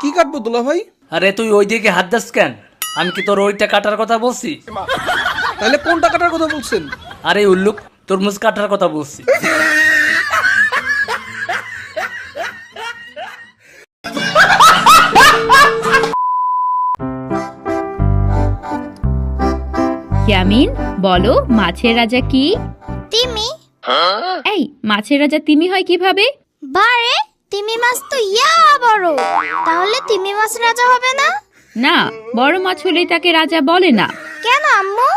কি কাটবো দুলা ভাই? আরে তুই ওই দিকে হাত দাস কেন? আমি কি তোর ওইটা কাটার কথা বলছি? তাহলে কোনটা কাটার কথা বলছেন? আরে উল্লুক, তরমুজ কাটার কথা বলছি। ইয়ামিন, বলো মাছের রাজা কি? তিমি। এই মাছের রাজা তিমি হয় কিভাবে? বারে, তিমি মাছ তো বড়, তাহলে তিমি মাছ রাজা হবে না? না, বড় মাছ হলেই তাকে রাজা বলে না। কেন আম্মু?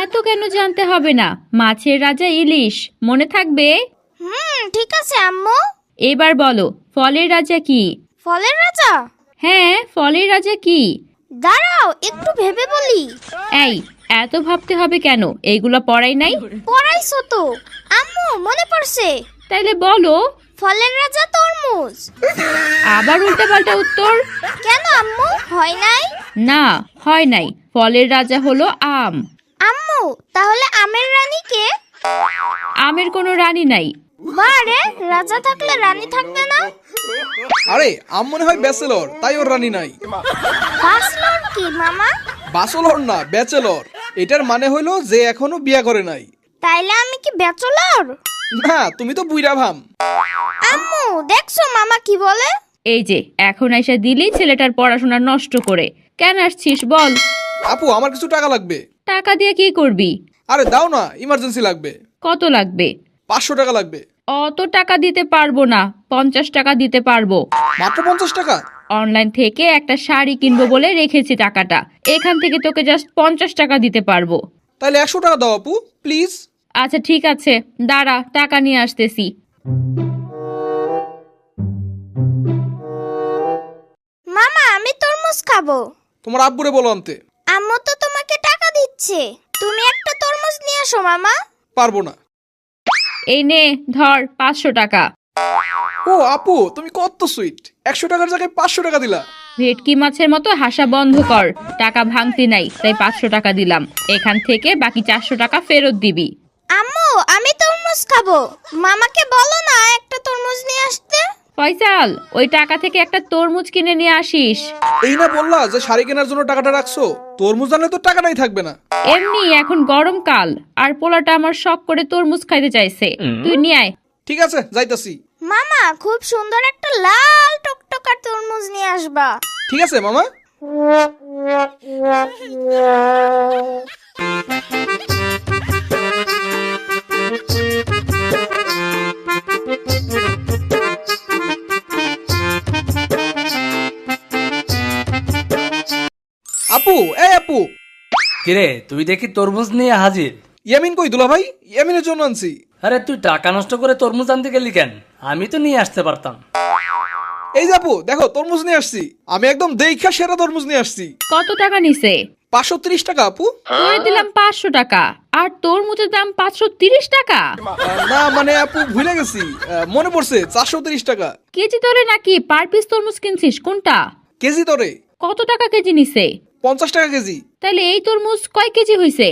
এত কেন জানতে হবে না, মাছের রাজা ইলিশ, মনে থাকবে। ঠিক আছে আম্মু। এবার বলো ফলের রাজা কি? ফলের রাজা? হ্যাঁ, ফলের রাজা কি? দাঁড়াও একটু ভেবে বলি। এই এত ভাবতে হবে কেন? এইগুলা পড়াই নাই? পড়াইছো তো আম্মু, মনে পড়ছে। তাইলে বলো। ফলের রাজা তরমুজ। আবার উল্টাপাল্টা উত্তর। কেন আম্মু, হয় নাই? না, হয় নাই। ফলের রাজা হলো আম। আম্মু, তাহলে আমের রানী কে? আমের কোনো রানী নাই। বারে, রাজা থাকলে রানী থাকবে না? আরে আম মনে হয় ব্যাচেলর, তাই ওর রানী নাই। বাসলর কি মামা? বাচলর না, ব্যাচেলর। এটার মানে হইলো যে এখনো বিয়া করে নাই। তাইলে আমি কি ব্যাচেলর? না, তুমি তো বুইড়া ভাম। আম্মু দেখছো মামা কি বলে? এই যে এখন আইসা দিলি ছেলেটার পড়াশোনা নষ্ট করে। কেন আসছিস বল? আপু, আমার কিছু টাকা লাগবে। টাকা দিয়ে কি করবি? আরে দাও না, ইমার্জেন্সি লাগবে। কত লাগবে? 500 টাকা লাগবে। অত টাকা দিতে পারবো না, 50 টাকা দিতে পারবো। মাত্র 50 টাকা? অনলাইন থেকে একটা শাড়ি কিনবো বলে রেখেছি টাকাটা, এখান থেকে তোকে জাস্ট 50 টাকা দিতে পারবো। তাহলে 100 টাকা দাও আপু, প্লিজ। আচ্ছা ঠিক আছে, দাঁড়া টাকা নিয়ে আসতেছি। মামা, আমি তরমুজ খাবো। তোমার আব্বুরে বলো আনতে। আম্মু তো তোমাকে টাকা দিচ্ছে, তুমি একটা তরমুজ নিয়ে আসো মামা। পারবো না। এই নে ধর 500 টাকা। ও আপু, তুমি কত সুইট, 100 টাকার জায়গায় 500 টাকা দিলা। ভেটকি মাছের মতো হাসা বন্ধ কর। টাকা ভাঙতি নাই, তাই 500 টাকা দিলাম। এখান থেকে বাকি 400 টাকা ফেরত দিবি। আম্মু, আমি তরমুজ খাবো, মামাকে বলো না একটা তরমুজ নিয়ে আসতে। ফয়সাল, ওই টাকা থেকে একটা তরমুজ কিনে নিয়ে আসিস। এই না বললা যে শাড়ি কেনার জন্য টাকাটা রাখছো, তরমুজ আনলে তো টাকাটাই থাকবে না। এমনি এখন গরমকাল, আর পোলাটা আমার শখ করে তরমুজ খাইতে চাইছে, তুই নিয়ে আয়। ঠিক আছে, যাইতাছি। মামা, খুব সুন্দর একটা লাল টকটকার তরমুজ নিয়ে আসবা। ঠিক আছে মামা। আপু, এই আপু। কিরে, তুই দেখি তরমুজ নিয়ে হাজির। ইয়ামিন কই দুলা ভাই? ইয়ামিনের জন্য আনছি। আরে তুই টাকা নষ্ট করে তরমুজ আনতে গেলি কেন? আমি তো নিয়ে আসতে পারতাম। এই যে আপু, দেখো তরমুজ নিয়ে আসছি। আমি একদম দেইখা সেরা তরমুজ নিয়ে আসছি। কত টাকা নিছে? 530 টাকা আপু। করে দিলাম 500 টাকা, আর তরমুজের দাম 530 টাকা। না মানে আপু, ভুলে গেছি। মনে পড়ছে, 430 টাকা। কেজি দরে নাকি পার পিস তরমুজ কিনছিস? কোনটা? কেজি দরে। কত টাকা কেজি নিছে? 50 টাকা কেজি। তাইলে এই তরমুজ কয় কেজি হইছে?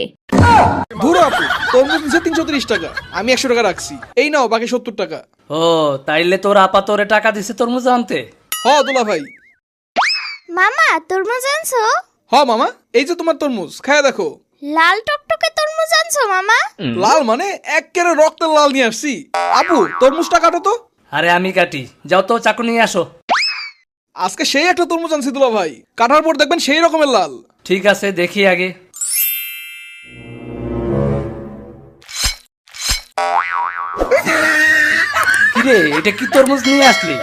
ধুরো আপু, তরমুজ নিচে 330 টাকা, আমি 100 টাকা রাখছি। এই নাও বাকি 70 টাকা। ও, তাইলে তোর আপা তোরে টাকা দিছে তরমুজ আনতে? হ দুলা ভাই। মামা, তরমুজ আনছো? হ মামা, এই যে তোমার তরমুজ, খায়া দেখো। লাল টকটকে তরমুজ আনছো মামা? লাল মানে একেবারে রক্তের লাল নিয়ে আসছি। আপু, তরমুজটা কাটো তো। আরে আমি কাটি, যাও তো চাকু নিয়ে আসো। আজকে সেই একটা তরমুজ আনছি দুলা ভাই, কাটার পর দেখবেন সেই রকমের লাল। ঠিক আছে, দেখি আগে। কিরে, এটা কি তরমুজ নিয়ে আসলি?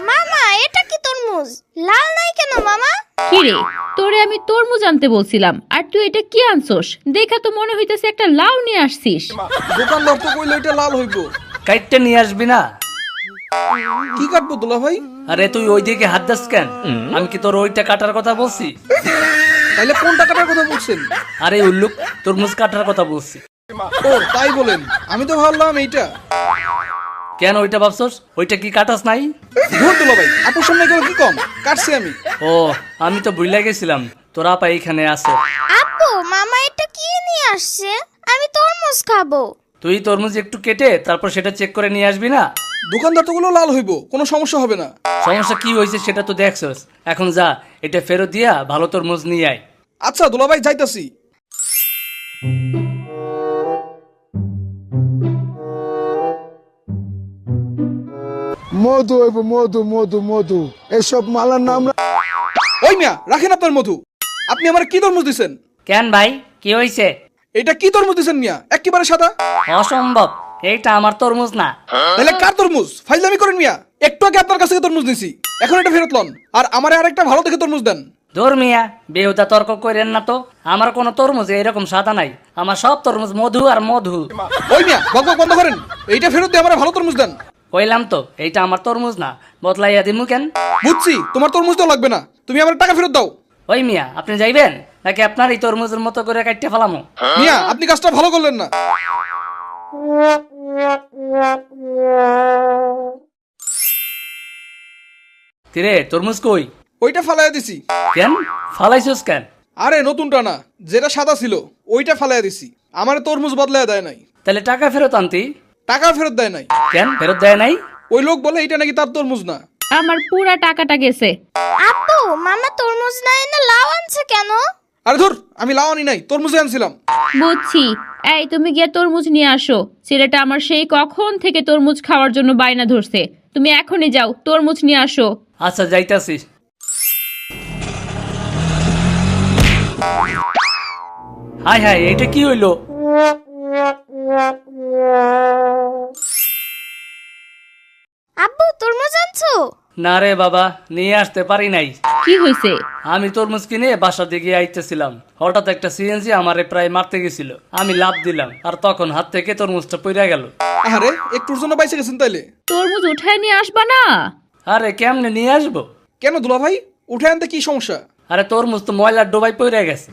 মামা, এটা কি তরমুজ? লাল নাই কেন মামা? কিরে, তোরে আমি তরমুজ আনতে বলছিলাম, আর তুই এটা কি আনছস? দেখা তো মনে হইতেছে একটা লাউ নিয়ে আসছিস। দোকানদার তো কইলো এটা লাল হইব। কাইটটা নিয়ে আসবি না? কি কাটবো দুলা ভাই? আরে তুই ওই দিকে হাত দাস কেন? আমি কি তোর ওইটা কাটার কথা বলছি? তাইলে কোনটা কাটার কথা বলছেন? আরে উল্লুক, তরমুজ কাটার কথা বলছি। ও তাই বলেন, আমি তো ভাবলাম এইটা। কেন ওইটা ভাবছস? ওইটা কি কাটাস নাই? ধুর দুলা ভাই, আপুর সামনে গেল কি কম, কাটছি আমি। ও, আমি তো ভুলে গেছিলাম তোর আপা এইখানে আছে। আপু, মামা এটা কি নিয়ে আসছে? আমি তরমুজ খাবো। তুই তরমুজ একটু কেটে তারপর সেটা চেক করে নিয়ে আসবি না? দোকানদার তোগুলো লাল হইব, কোনো সমস্যা হবে না। সমস্যা কি হয়েছে সেটা তো দেখছস, এখন যা এটা ফেরত দিয়া ভালো তরমুজ নিয়ে আয়। আচ্ছা দুলাভাই, যাইতাছি। মধু হইব, মধু মধু মধু, এসব মালার নাম ওই মিয়া, রাখেন আপনার মধু। আপনি আমার কি তরমুজ দিছেন? কেন ভাই, কি হয়েছে? এটা কি তরমুজ দিছেন মিয়া? একেবারে সাদা। অসম্ভব, এইটা আমার তরমুজ না। তাহলে কার তরমুজ? ফাইজলামি করেন মিয়া। একটু আগে আপনার কাছ থেকে তরমুজ নিছি, এখন এটা ফেরত লন, আর আমারে আরেকটা ভালো দেখে তরমুজ দেন। ধর মিয়া, বেহুদা তর্ক করেন না তো। আমার কোনো তরমুজ এরকম সাদা নাই, আমার সব তরমুজ মধু আর মধু। ওই মিয়া, বকবক বন্ধ করেন। এইটা ফেরত দিয়ে আমার ভালো তরমুজ দেন। কইলাম তো এইটা আমার তরমুজ না, বদলাইয়া দিমু কেন? বুঝছি, তোমার তরমুজ তো লাগবে না, তুমি আমার টাকা ফেরত দাও। ওই মিয়া, আপনি যাইবেন নাকি আপনার এই তরমুজের মতো করে কাটতে ফেলামো? মিয়া, আপনি কাজটা ভালো করলেন না। কিরে, তরমুজ কই? ওইটা ফালাইয়া দিছি। কেন ফালাইছস কেন? আরে নতুনটা না, যেটা সাদা ছিল ওইটা ফালাইয়া দিছি। আমার তরমুজ বদলাইয়া দেয় নাই। তাহলে টাকা ফেরত আনতি। টাকা ফেরত দেয় নাই। কেন ফেরত দেয় নাই? ওই লোক বলে এটা নাকি তার তরমুজ না। আমার পুরা টাকাটা গেছে। আব্বু, মামা তরমুজ না এনে লাউ আনছে কেন? আরে ধুর, আমি লাও আনি নাই, তরমুজে আনছিলাম। বুঝছি। এই তুমি গিয়ে তরমুজ নিয়ে আসো। ছেলেটা আমার সেই কখন থেকে তরমুজ খাওয়ার জন্য বায়না ধরছে। তুমি এখনই যাও, তরমুজ নিয়ে আসো। আচ্ছা যাইতাছি। হাই হাই, এইটা কি হইলো? আব্বু, তরমুজ আনছো? না রে বাবা, নিয়ে আসতে পারি নাই। কি হয়েছে? আমি তরমুজ কিনে বাসা দিকে আইতেছিলাম, হঠাৎ একটা সিএনজি আমারে প্রায় মারতে গেছিল। আমি লাফ দিলাম, আর তখন হাত থেকে তরমুজটা পড়ে গেল। আরে, একটুর জন্য বাইসে গেছেন তাইলে? তরমুজ উঠায় নিয়ে আসবা না? আরে কেমনে নিয়ে আসবো? কেন দুলা ভাই, উঠে আনতে কি সমস্যা? আরে তরমুজ তো ময়লার ডোবায় পড়ে গেছে।